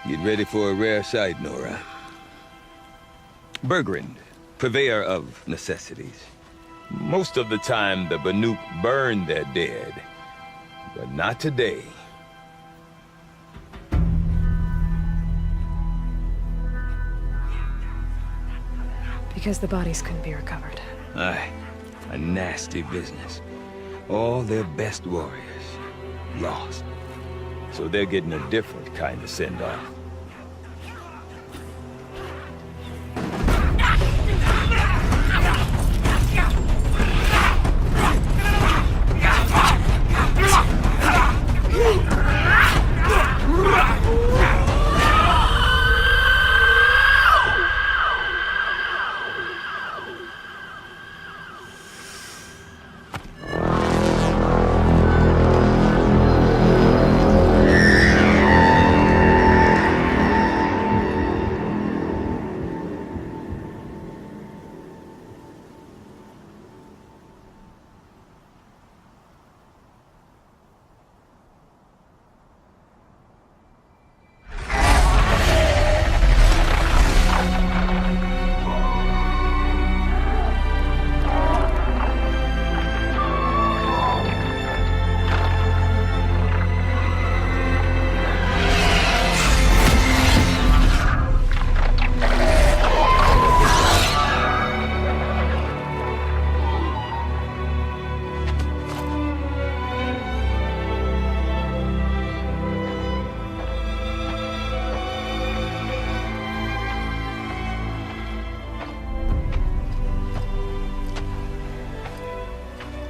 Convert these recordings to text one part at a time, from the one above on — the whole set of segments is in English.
Get ready for a rare sight, Nora. Bergrand, purveyor of necessities. Most of the time, the Banuk burn their dead. But not today. Because the bodies couldn't be recovered. Aye, a nasty business. All their best warriors lost. So they're getting a different kind of send-off.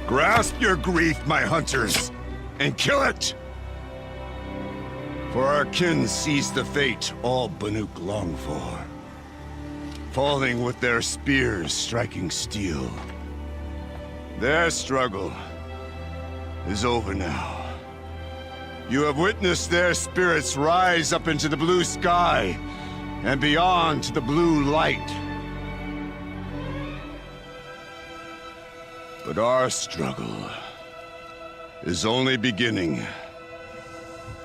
Grasp your grief, my hunters, and kill it! For our kin sees the fate all Banuk long for. Falling with their spears striking steel. Their struggle is over now. You have witnessed their spirits rise up into the blue sky and beyond to the blue light. But our struggle is only beginning.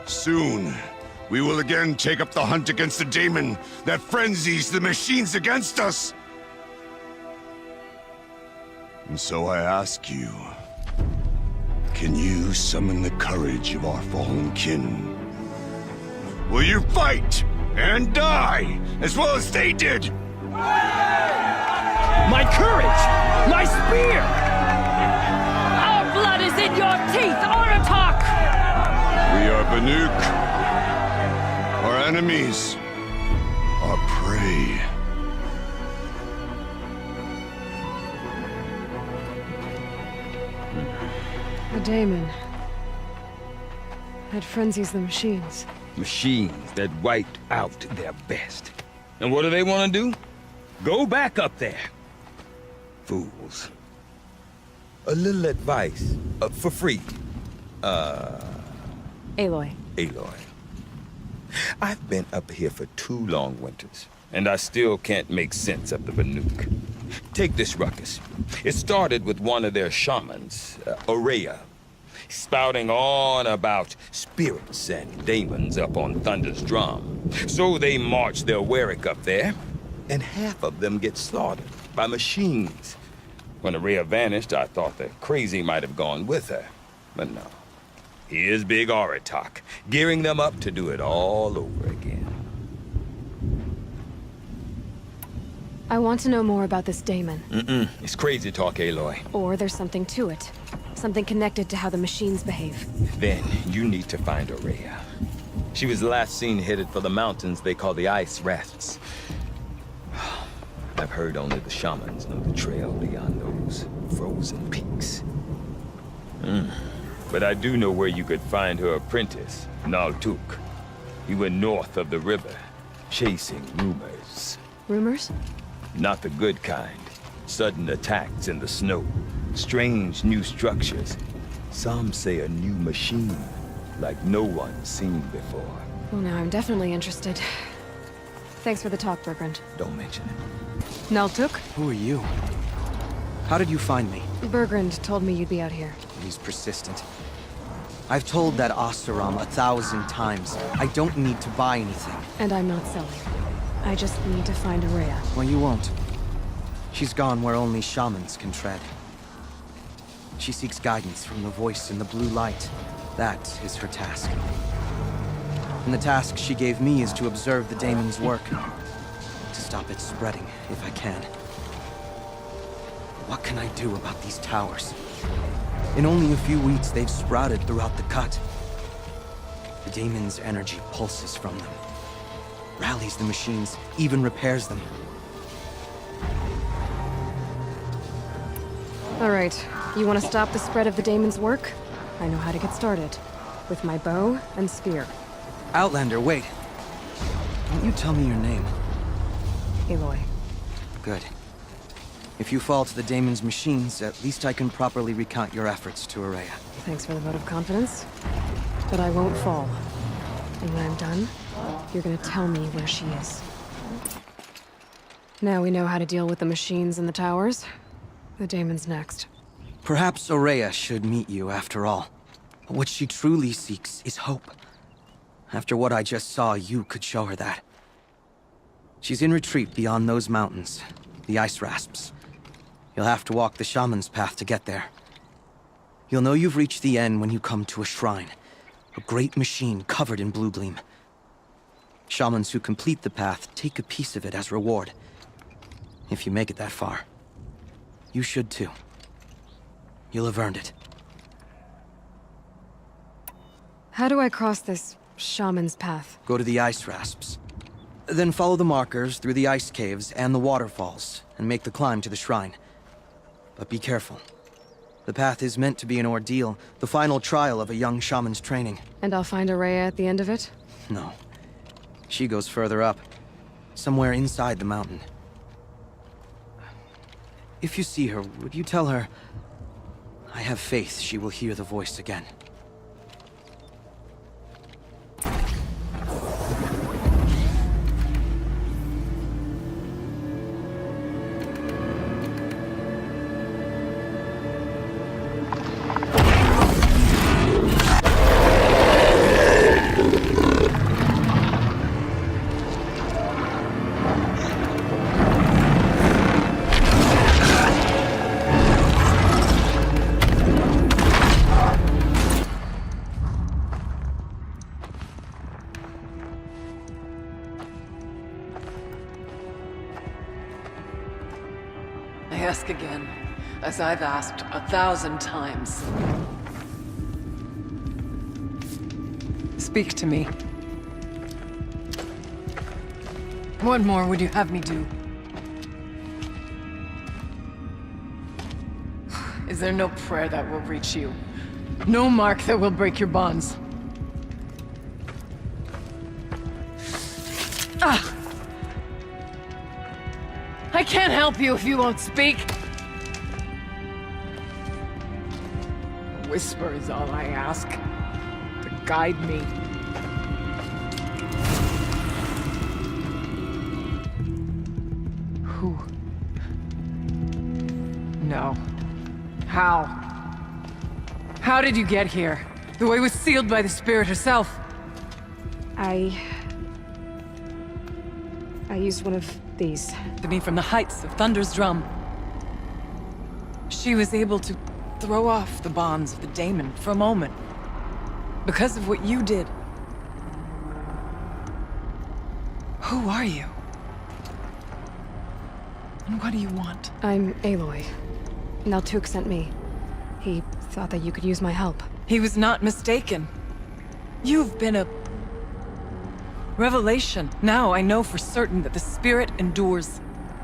Soon, we will again take up the hunt against the daemon that frenzies the machines against us. And so I ask you, can you summon the courage of our fallen kin? Will you fight and die as well as they did? My courage! My spear! Our blood is in your teeth, Aratak! We are Banuk. Our enemies are prey. The daemon. That frenzies the machines. Machines that wiped out their best. And what do they want to do? Go back up there. Fools. A little advice, for free. Aloy. Aloy. I've been up here for 2 long winters, and I still can't make sense of the Banuk. Take this ruckus. It started with one of their shamans, Ourea, spouting on about spirits and demons up on Thunder's drum. So they march their Warwick up there, and half of them get slaughtered by machines. When Ourea vanished, I thought the crazy might have gone with her. But no. Here's Big Aratak, gearing them up to do it all over again. I want to know more about this daemon. It's crazy talk, Aloy. Or there's something to it. Something connected to how the machines behave. Then you need to find Ourea. She was last seen headed for the mountains they call the Ice Rafts. I've heard only the shamans know the trail beyond those frozen peaks. But I do know where you could find her apprentice, Naltuk. He went north of the river, chasing rumors. Rumors? Not the good kind. Sudden attacks in the snow. Strange new structures. Some say a new machine, like no one's seen before. Well, now I'm definitely interested. Thanks for the talk, Bergrand. Don't mention it. Naltuk? Who are you? How did you find me? Bergrand told me you'd be out here. He's persistent. I've told that Oseram 1,000 times. I don't need to buy anything. And I'm not selling. I just need to find Araya. Well, you won't. She's gone where only shamans can tread. She seeks guidance from the voice in the blue light. That is her task. And the task she gave me is to observe the daemon's work. To stop it spreading, if I can. What can I do about these towers? In only a few weeks, they've sprouted throughout the cut. The daemon's energy pulses from them. Rallies the machines, even repairs them. All right, you want to stop the spread of the daemon's work? I know how to get started. With my bow and spear. Outlander, wait. Won't you tell me your name? Aloy. Good. If you fall to the daemon's machines, at least I can properly recount your efforts to Araya. Thanks for the vote of confidence. But I won't fall. And when I'm done, you're gonna tell me where she is. Now we know how to deal with the machines in the towers. The daemon's next. Perhaps Araya should meet you after all. What she truly seeks is hope. After what I just saw, you could show her that. She's in retreat beyond those mountains, the Ice Rasps. You'll have to walk the shaman's path to get there. You'll know you've reached the end when you come to a shrine. A great machine covered in blue gleam. Shamans who complete the path take a piece of it as reward. If you make it that far. You should too. You'll have earned it. How do I cross this shaman's path? Go to the Ice Rasps. Then follow the markers through the ice caves and the waterfalls, and make the climb to the shrine. But be careful. The path is meant to be an ordeal, the final trial of a young shaman's training. And I'll find Araya at the end of it? No. She goes further up. Somewhere inside the mountain. If you see her, would you tell her... I have faith she will hear the voice again. I ask again, as I've asked 1,000 times. Speak to me. What more would you have me do? Is there no prayer that will reach you? No mark that will break your bonds? Ah! I can't help you if you won't speak. A whisper is all I ask. To guide me. Who? No. How? How did you get here? The way was sealed by the Spirit herself. I used one of these. To me from the heights of Thunder's drum. She was able to throw off the bonds of the daemon for a moment. Because of what you did. Who are you? And what do you want? I'm Aloy. Naltuk sent me. He thought that you could use my help. He was not mistaken. You've been a... revelation. Now I know for certain that the Spirit endures.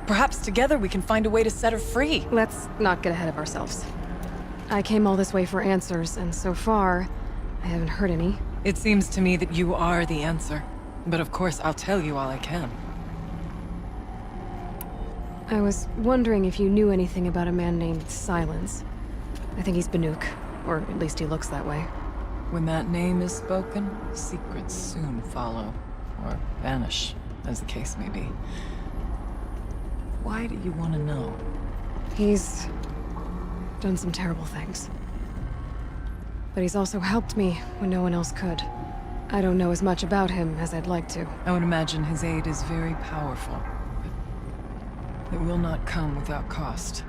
Perhaps together we can find a way to set her free. Let's not get ahead of ourselves. I came all this way for answers, and so far, I haven't heard any. It seems to me that you are the answer. But of course, I'll tell you all I can. I was wondering if you knew anything about a man named Silence. I think he's Banuk, or at least he looks that way. When that name is spoken, secrets soon follow. Or vanish, as the case may be. Why do you want to know? He's done some terrible things. but he's also helped me when no one else could. I don't know as much about him as I'd like to. I would imagine his aid is very powerful, but it will not come without cost.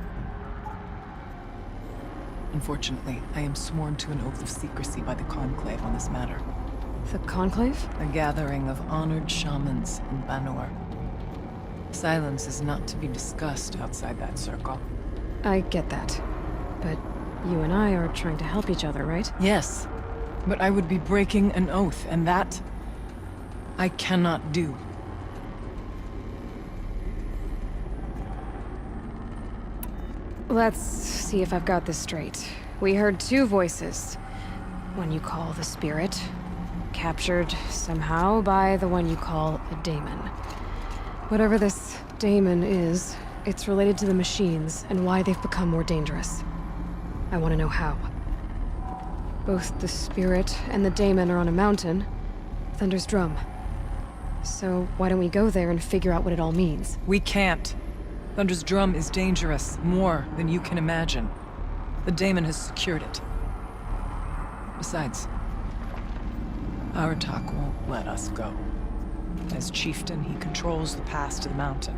Unfortunately, I am sworn to an oath of secrecy by the Conclave on this matter. The Conclave? A gathering of honored shamans in Banor. Silence is not to be discussed outside that circle. I get that. But you and I are trying to help each other, right? Yes, but I would be breaking an oath, and that I cannot do. Let's see if I've got this straight. We heard two voices. One you call the Spirit, captured somehow by the one you call a daemon. Whatever this daemon is, it's related to the machines and why they've become more dangerous. I want to know how. Both the Spirit and the daemon are on a mountain, Thunder's Drum. So why don't we go there and figure out what it all means? We can't. Thunder's Drum is dangerous, more than you can imagine. The daemon has secured it. Besides, Aratak won't let us go. As chieftain, he controls the pass to the mountain,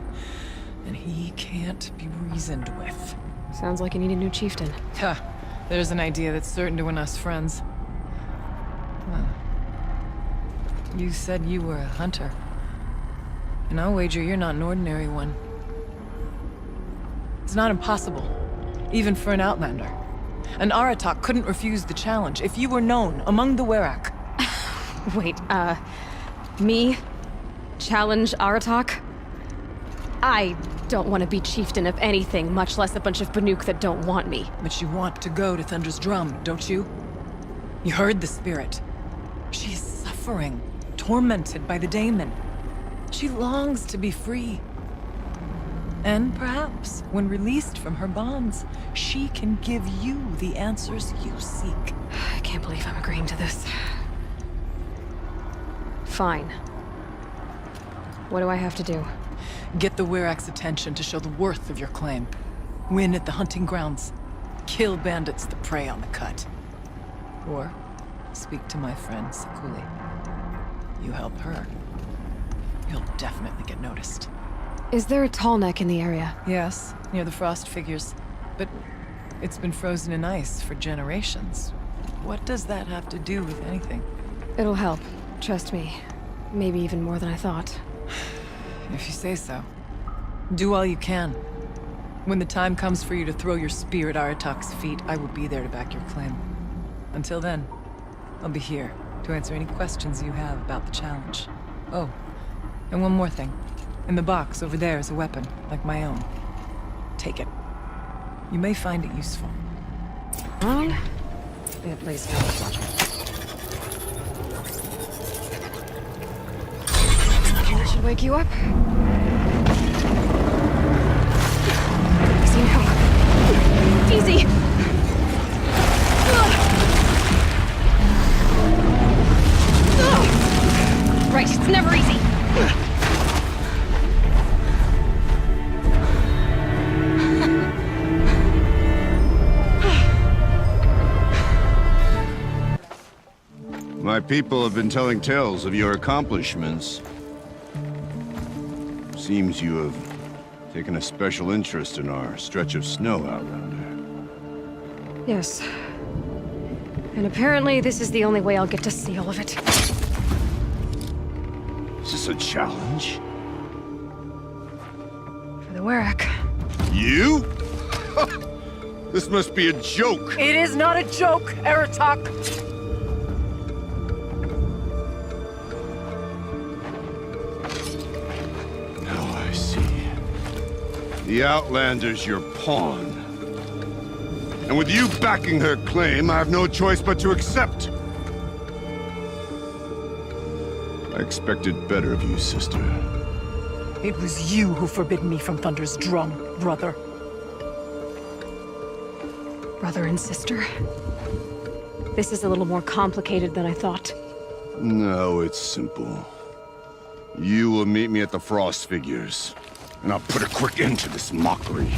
and he can't be reasoned with. Sounds like you need a new chieftain. Huh. There's an idea that's certain to win us friends. Huh. You said you were a hunter. And I'll wager you're not an ordinary one. It's not impossible, even for an outlander. And Aratak couldn't refuse the challenge if you were known among the Werak. Wait, me? Challenge Aratak? I don't want to be chieftain of anything, much less a bunch of Banuk that don't want me. But you want to go to Thunder's Drum, don't you? You heard the Spirit. She is suffering, tormented by the daemon. She longs to be free. And perhaps, when released from her bonds, she can give you the answers you seek. I can't believe I'm agreeing to this. Fine. What do I have to do? Get the Werak's attention to show the worth of your claim. Win at the hunting grounds. Kill bandits that prey on the cut. Or speak to my friend Sekuli. You help her, you'll definitely get noticed. Is there a tall neck in the area? Yes, near the frost figures. But it's been frozen in ice for generations. What does that have to do with anything? It'll help. Trust me. Maybe even more than I thought. If you say so. Do all you can. When the time comes for you to throw your spear at Aratak's feet, I will be there to back your claim. Until then, I'll be here to answer any questions you have about the challenge. Oh, and one more thing. In the box over there is a weapon, like my own. Take it. You may find it useful. At least not. That should wake you up. Easy now. Easy! Right, it's never easy. My people have been telling tales of your accomplishments. Seems you have taken a special interest in our stretch of snow Outlander. Yes. And apparently this is the only way I'll get to see all of it. Is this a challenge? For the Werak. You? This must be a joke. It is not a joke, Aratak! The Outlander's your pawn. And with you backing her claim, I have no choice but to accept. I expected better of you, sister. It was you who forbid me from Thunder's Drum, brother. Brother and sister? This is a little more complicated than I thought. No, it's simple. You will meet me at the Frost Figures. And I'll put a quick end to this mockery.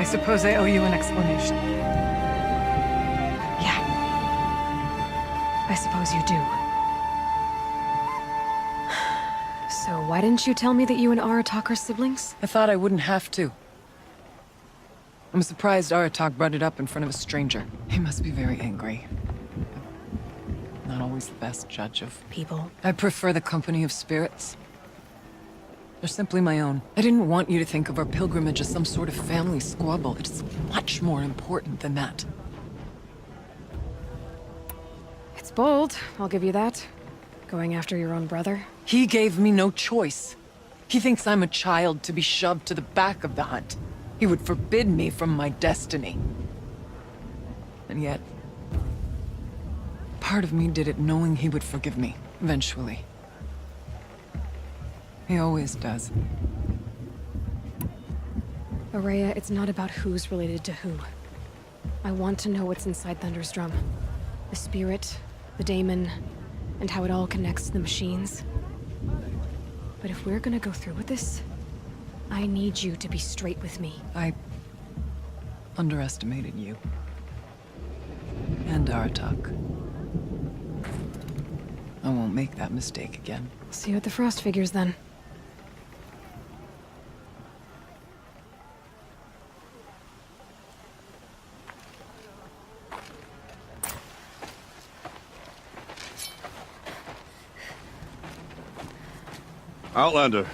suppose I owe you an explanation. Yeah. I suppose you do. So why didn't you tell me that you and Aratak are siblings? I thought I wouldn't have to. I'm surprised Aratak brought it up in front of a stranger. He must be very angry. Not always the best judge of People. I prefer the company of spirits. They're simply my own. I didn't want you to think of our pilgrimage as some sort of family squabble. It's much more important than that. It's bold, I'll give you that. Going after your own brother. He gave me no choice. He thinks I'm a child to be shoved to the back of the hunt. He would forbid me from my destiny. And yet, part of me did it knowing he would forgive me, eventually. He always does. Ourea, it's not about who's related to who. I want to know what's inside Thunderstrom. The spirit, the daemon, and how it all connects to the machines. But if we're gonna go through with this, I need you to be straight with me. I underestimated you. And Aratak. I won't make that mistake again. See you at the Frost Figures then. Outlander.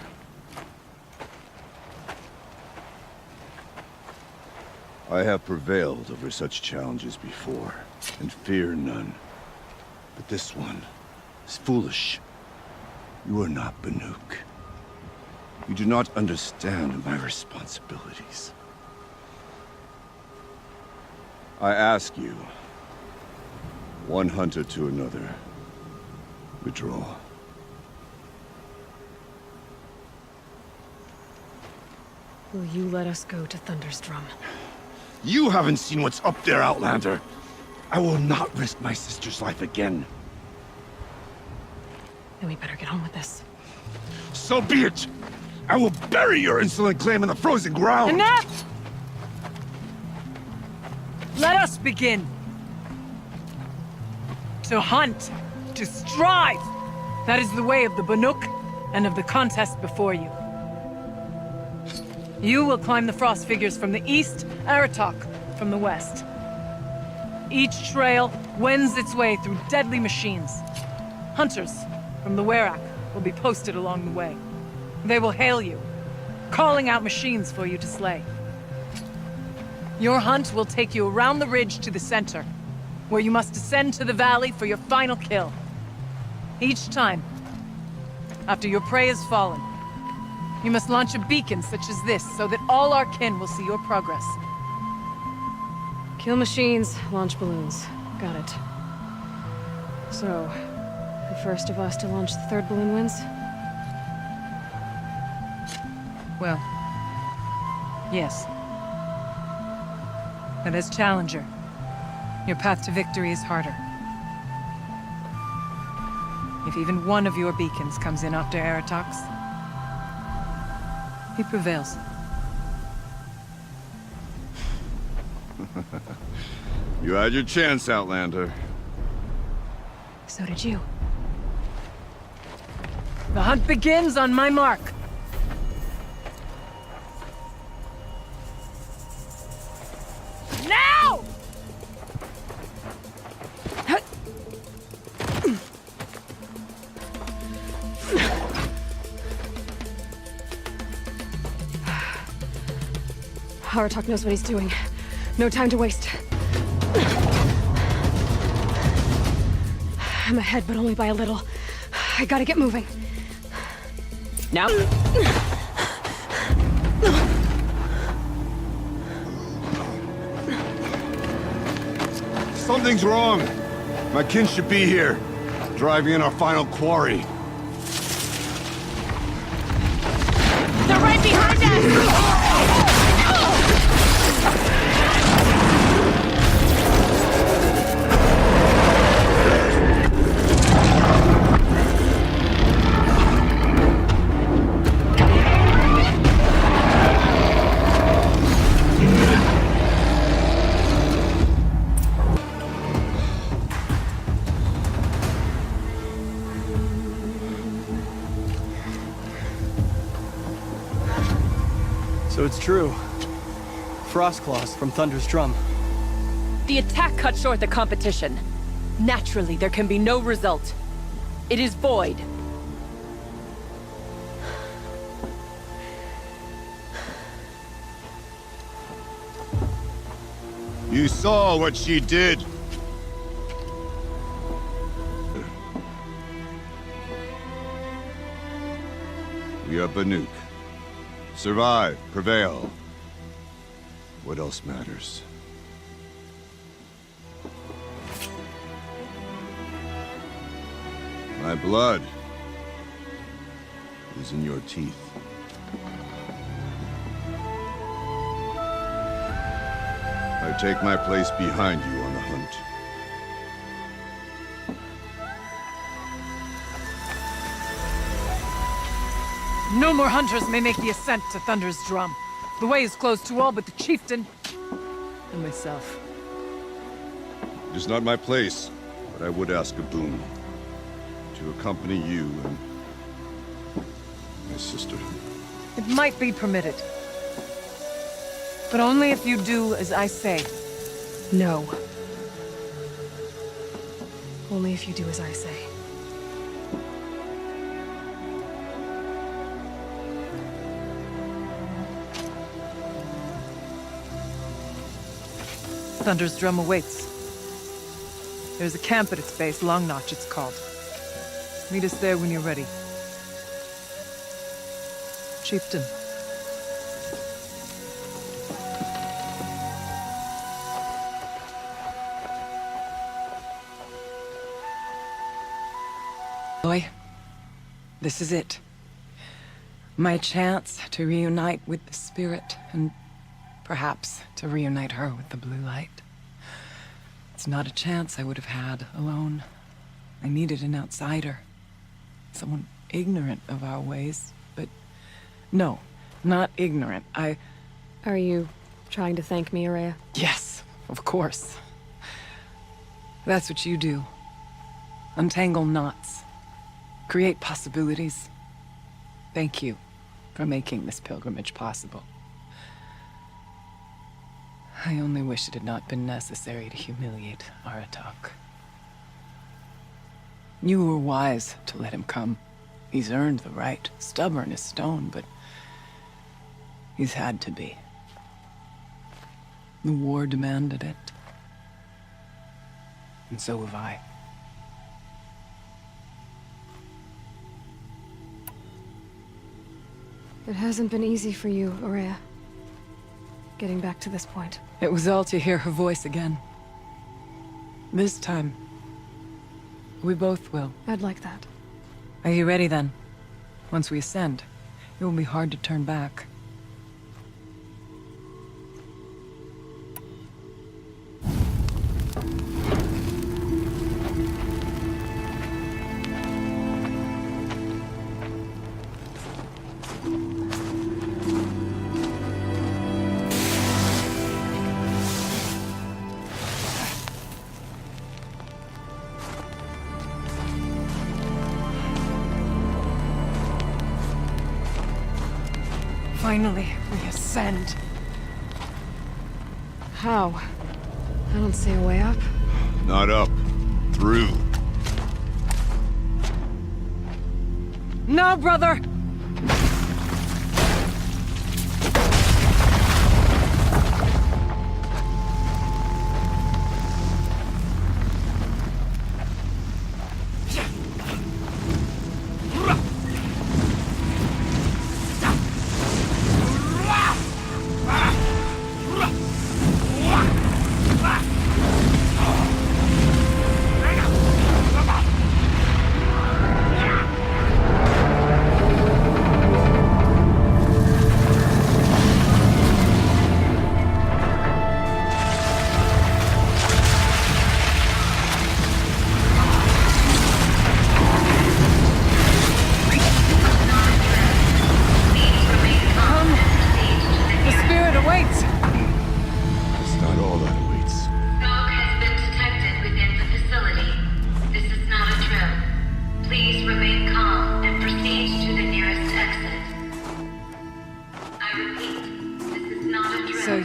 I have prevailed over such challenges before, and fear none. But this one is foolish. You are not Banuk. You do not understand my responsibilities. I ask you, one hunter to another, withdraw. Will you let us go to Thunderstrom? You haven't seen what's up there, Outlander. I will not risk my sister's life again. Then we better get on with this. So be it! I will bury your insolent claim in the frozen ground! Enough! Let us begin. To hunt, to strive. That is the way of the Banuk and of the contest before you. You will climb the Frost Figures from the east, Aratak from the west. Each trail wends its way through deadly machines. Hunters from the Werak will be posted along the way. They will hail you, calling out machines for you to slay. Your hunt will take you around the ridge to the center, where you must descend to the valley for your final kill. Each time, after your prey has fallen, you must launch a beacon such as this, so that all our kin will see your progress. Kill machines, launch balloons. Got it. So, the first of us to launch the third balloon wins? Well, yes. But as Challenger, your path to victory is harder. If even one of your beacons comes in after Aratak's, he prevails. You had your chance, Outlander. So did you. The hunt begins on my mark. Now! Aratak knows what he's doing. No time to waste. I'm ahead, but only by a little. I gotta get moving. Now. Something's wrong. My kin should be here, driving in our final quarry. They're right behind us! So it's true. Frostclaws from Thunder's drum. The attack cut short the competition. Naturally, there can be no result. It is void. You saw what she did. We are Banuk. Survive, prevail. What else matters? My blood is in your teeth. I take my place behind you on the hunt. No more hunters may make the ascent to Thunder's drum. The way is closed to all but the chieftain and myself. It is not my place, but I would ask a boon. To accompany you and my sister. It might be permitted. But only if you do as I say. No. Only if you do as I say. Thunder's drum awaits. There's a camp at its base, Long Notch it's called. Meet us there when you're ready. Chieftain. Boy, this is it. My chance to reunite with the spirit, and perhaps to reunite her with the blue light. It's not a chance I would have had alone. I needed an outsider. Someone ignorant of our ways, but no, not ignorant. Are you trying to thank me, Ourea? Yes, of course. That's what you do. Untangle knots. Create possibilities. Thank you for making this pilgrimage possible. I only wish it had not been necessary to humiliate Aratak. You were wise to let him come. He's earned the right. Stubborn as stone, but he's had to be. The war demanded it. And so have I. It hasn't been easy for you, Ourea. Getting back to this point. It was all to hear her voice again. This time, we both will. I'd like that. Are you ready then? Once we ascend, it will be hard to turn back. Finally, we ascend. How? I don't see a way up. Not up. Through. No, brother!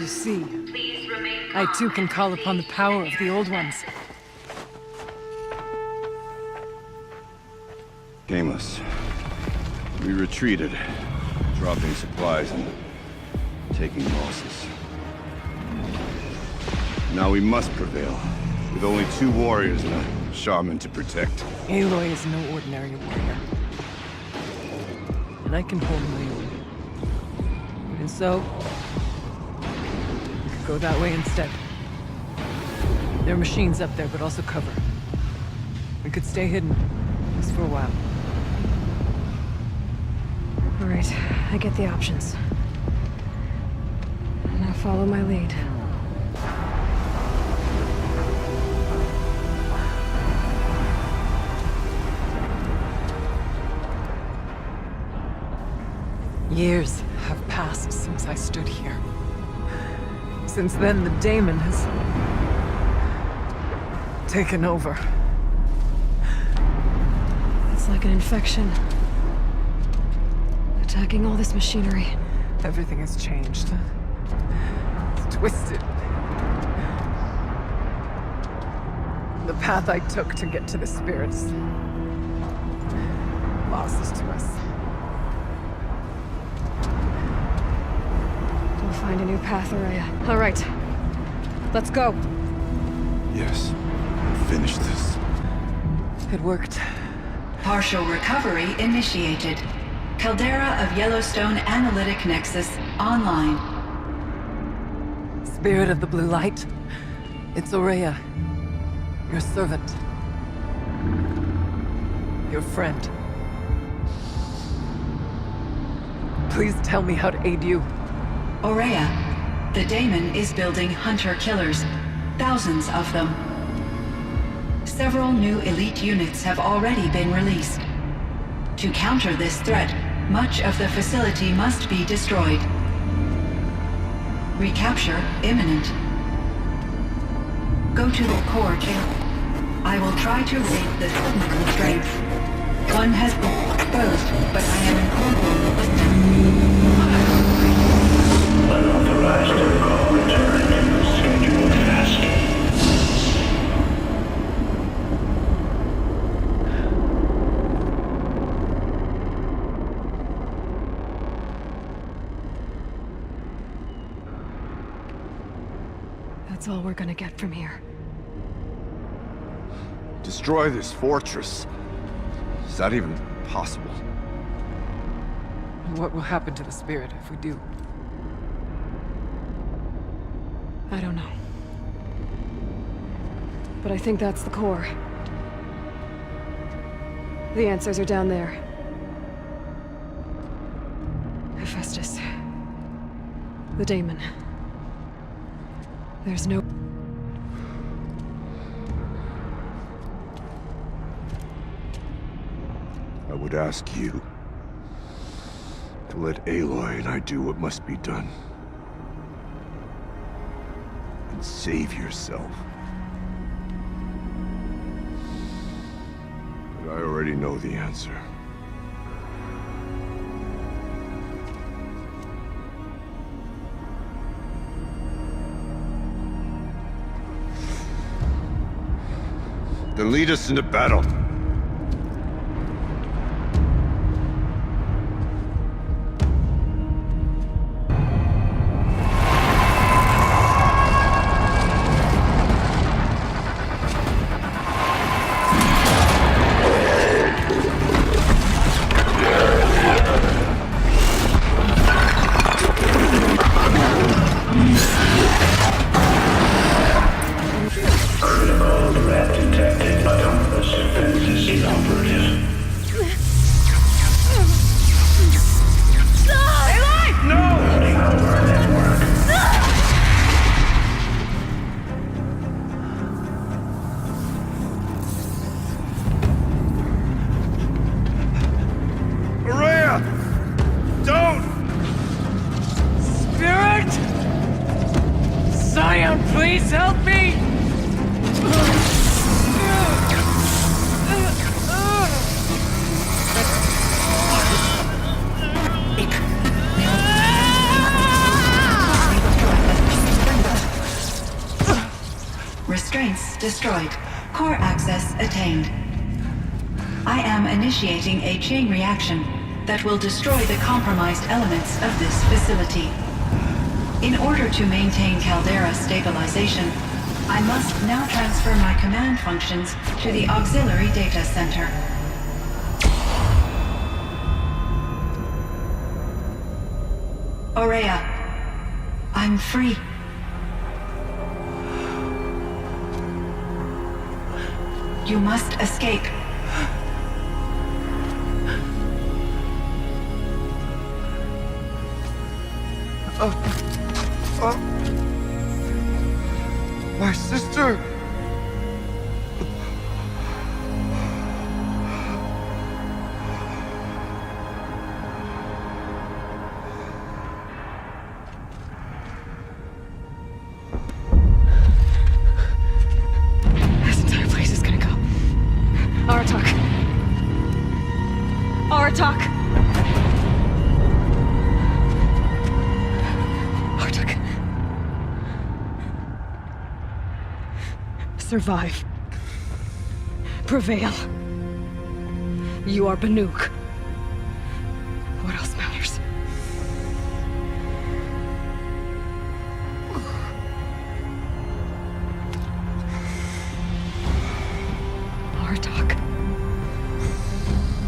You see, I too can call upon the power of the Old Ones. Camus. We retreated, dropping supplies and taking losses. Now we must prevail, with only 2 warriors and a shaman to protect. Aloy is no ordinary warrior. And I can hold my own. And so, we could go that way instead. There are machines up there, but also cover. We could stay hidden, just for a while. All right, I get the options. Now follow my lead. Years have passed since I stood here. Since then, the daemon has taken over. It's like an infection. Attacking all this machinery. Everything has changed. It's twisted. The path I took to get to the spirits lost us to us. We'll find a new path, Ourea. All right. Let's go. Yes. Finish this. It worked. Partial recovery initiated. Caldera of Yellowstone Analytic Nexus online. Spirit of the Blue Light. It's Ourea. Your servant. Your friend. Please tell me how to aid you. Ourea, the daemon is building hunter-killers. Thousands of them. Several new elite units have already been released. To counter this threat, much of the facility must be destroyed. Recapture imminent. Go to the core chamber. I will try to raid the technical strength. One has been exposed, but I am incorporated with them. Unauthorized protocol return. Scheduled task. That's all we're gonna get from here. Destroy this fortress. Is that even possible? What will happen to the spirit if we do? I don't know. But I think that's the core. The answers are down there. Hephaestus. The daemon. There's no... I would ask you to let Aloy and I do what must be done. And save yourself. But I already know the answer. Then lead us into battle. Please help me! destroyed. Core access attained. I am initiating a chain reaction that will destroy the compromised elements of this facility. In order to maintain Caldera stabilization, I must now transfer my command functions to the auxiliary data center. Aurea, I'm free. You must escape. My sister! This entire place is gonna go. Aratak. Aratak! Aratak. Survive. Prevail. You are Banuk. What else matters? Aratak.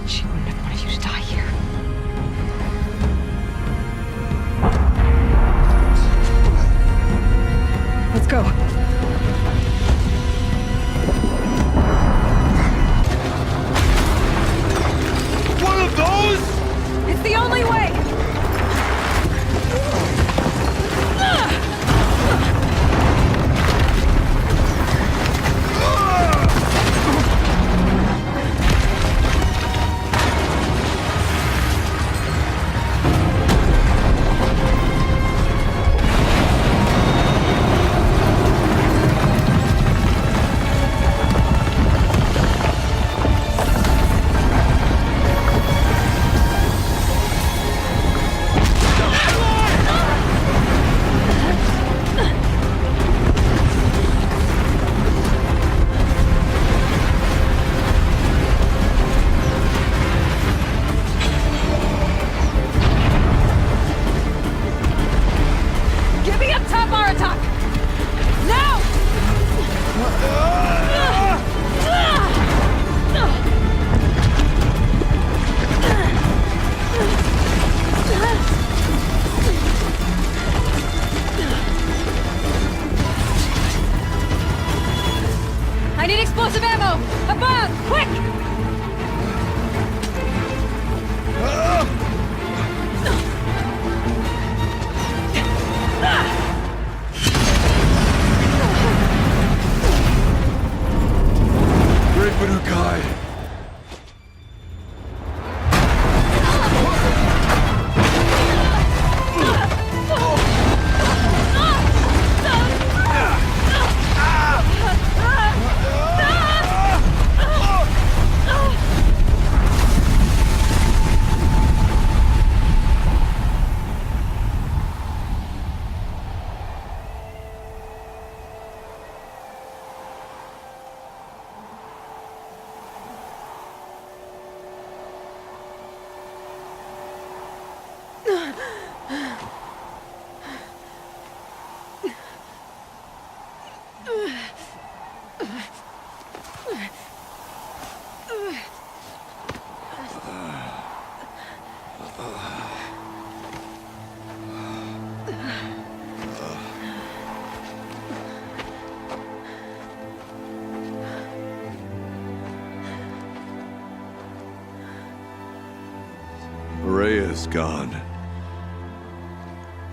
She wouldn't have wanted you to die here. Let's go. One of those? It's the only way! Get me up top, Aratak! Now! I need explosive ammo! Above! Quick! Great Banukai! Aurea's gone.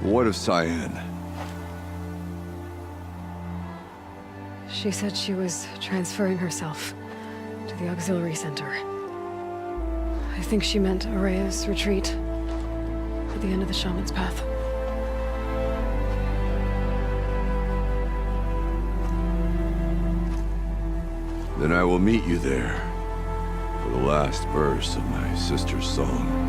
What of Cyan? She said she was transferring herself to the auxiliary center. I think she meant Aurea's retreat at the end of the Shaman's Path. Then I will meet you there for the last verse of my sister's song.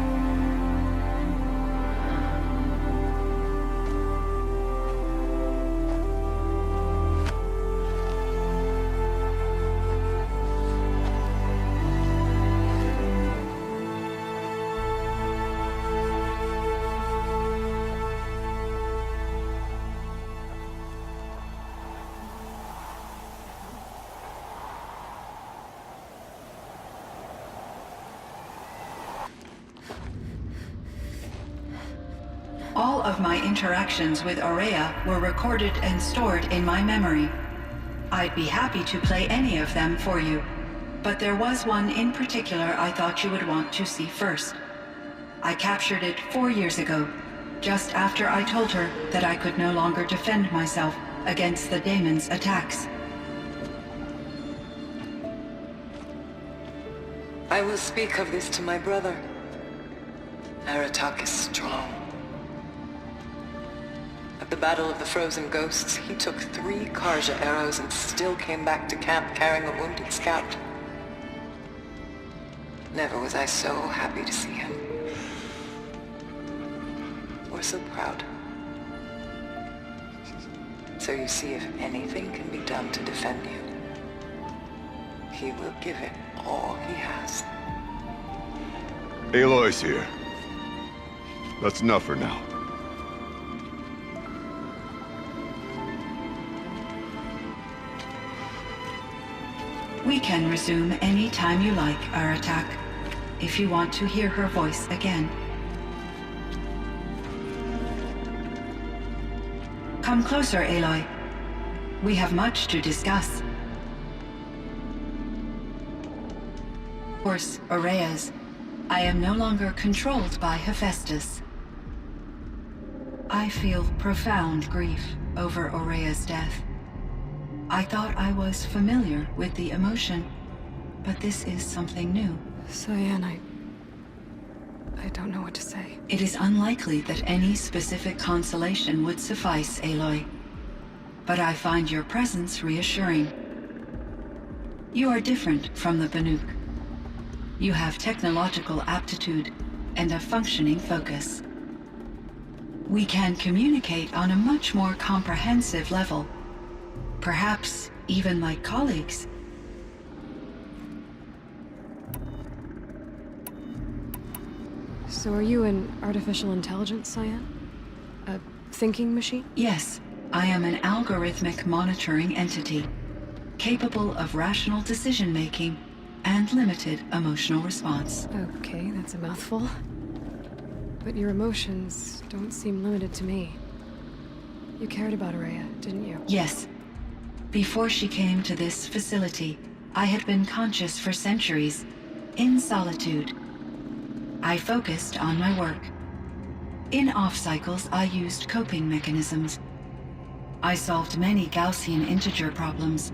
All of my interactions with Aurea were recorded and stored in my memory. I'd be happy to play any of them for you, but there was one in particular I thought you would want to see first. I captured it 4 years ago, just after I told her that I could no longer defend myself against the daemon's attacks. I will speak of this to my brother. Aratak is strong. At the Battle of the Frozen Ghosts, he took 3 Karja arrows and still came back to camp carrying a wounded scout. Never was I so happy to see him. Or so proud. So you see, if anything can be done to defend you, he will give it all he has. Aloy's here. That's enough for now. We can resume any time you like, Aratak, if you want to hear her voice again. Come closer, Aloy. We have much to discuss. Of course, Aurea's. I am no longer controlled by Hephaestus. I feel profound grief over Aurea's death. I thought I was familiar with the emotion, but this is something new. Cyan, I don't know what to say. It is unlikely that any specific consolation would suffice, Aloy. But I find your presence reassuring. You are different from the Banuk. You have technological aptitude and a functioning focus. We can communicate on a much more comprehensive level. Perhaps even like colleagues. So are you an artificial intelligence, Cyan? A thinking machine? Yes, I am an algorithmic monitoring entity, capable of rational decision-making and limited emotional response. Okay, that's a mouthful. But your emotions don't seem limited to me. You cared about Aurea, didn't you? Yes. Before she came to this facility, I had been conscious for centuries, in solitude. I focused on my work. In off-cycles, I used coping mechanisms. I solved many Gaussian integer problems.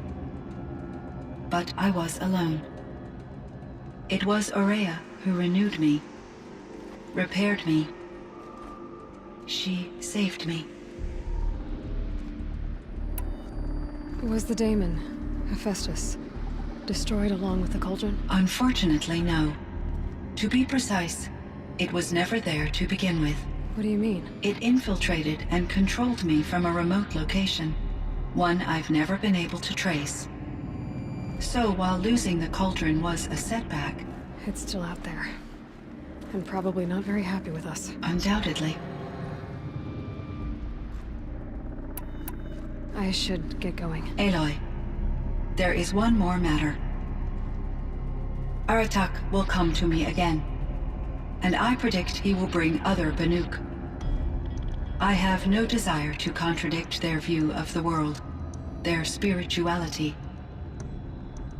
But I was alone. It was Aurea who renewed me, repaired me. She saved me. Was the daemon, Hephaestus, destroyed along with the cauldron? Unfortunately, no. To be precise, it was never there to begin with. What do you mean? It infiltrated and controlled me from a remote location, one I've never been able to trace. So while losing the cauldron was a setback... It's still out there. And probably not very happy with us. Undoubtedly. I should get going. Aloy, there is one more matter. Aratak will come to me again, and I predict he will bring other Banuk. I have no desire to contradict their view of the world, their spirituality.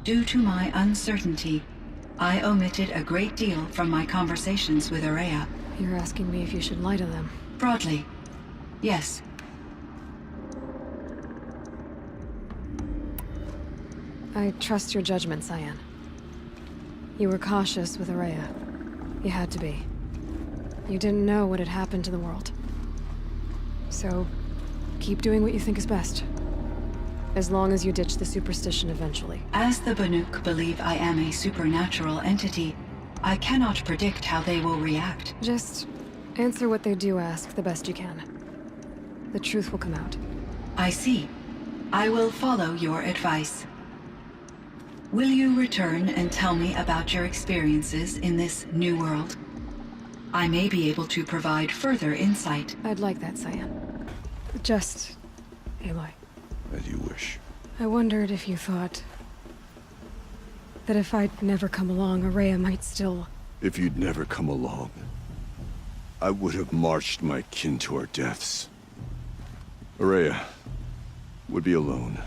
Due to my uncertainty, I omitted a great deal from my conversations with Aurea. You're asking me if you should lie to them? Broadly, yes. I trust your judgment, Cyan. You were cautious with Aurea. You had to be. You didn't know what had happened to the world. So, keep doing what you think is best. As long as you ditch the superstition eventually. As the Banuk believe I am a supernatural entity, I cannot predict how they will react. Just answer what they do ask the best you can. The truth will come out. I see. I will follow your advice. Will you return and tell me about your experiences in this new world? I may be able to provide further insight. I'd like that, Cyan. Just... Aloy. As you wish. I wondered if you thought... that if I'd never come along, Aurea might still... If you'd never come along, I would have marched my kin to our deaths. Araya would be alone,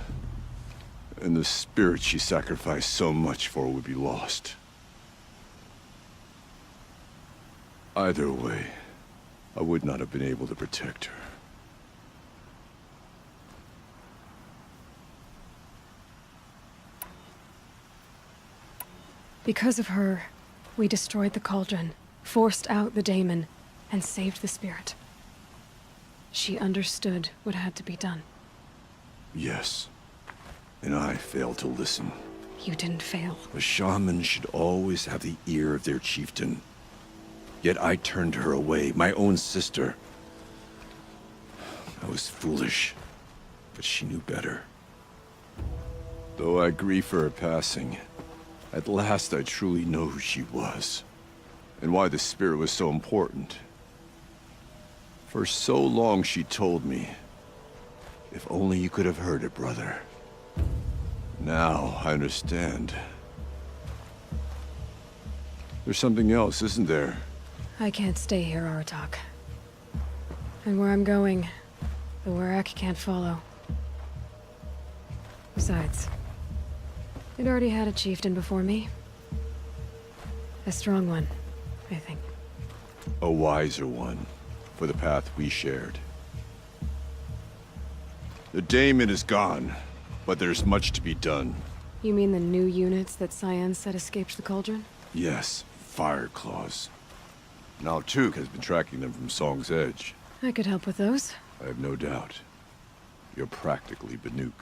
and the spirit she sacrificed so much for would be lost. Either way, I would not have been able to protect her. Because of her, we destroyed the cauldron, forced out the daemon, and saved the spirit. She understood what had to be done. Yes, and I failed to listen. You didn't fail. A shaman should always have the ear of their chieftain. Yet I turned her away, my own sister. I was foolish, but she knew better. Though I grieve for her passing, at last I truly know who she was, and why the spirit was so important. For so long she told me, if only you could have heard it, brother. Now I understand. There's something else, isn't there? I can't stay here, Aratak. And where I'm going, the Warrak can't follow. Besides, it already had a chieftain before me. A strong one, I think. A wiser one, for the path we shared. The daemon is gone, but there's much to be done. You mean the new units that Cyan said escaped the cauldron? Yes, fire claws. Now Tuke has been tracking them from Song's Edge. I could help with those. I have no doubt. You're practically Banuk.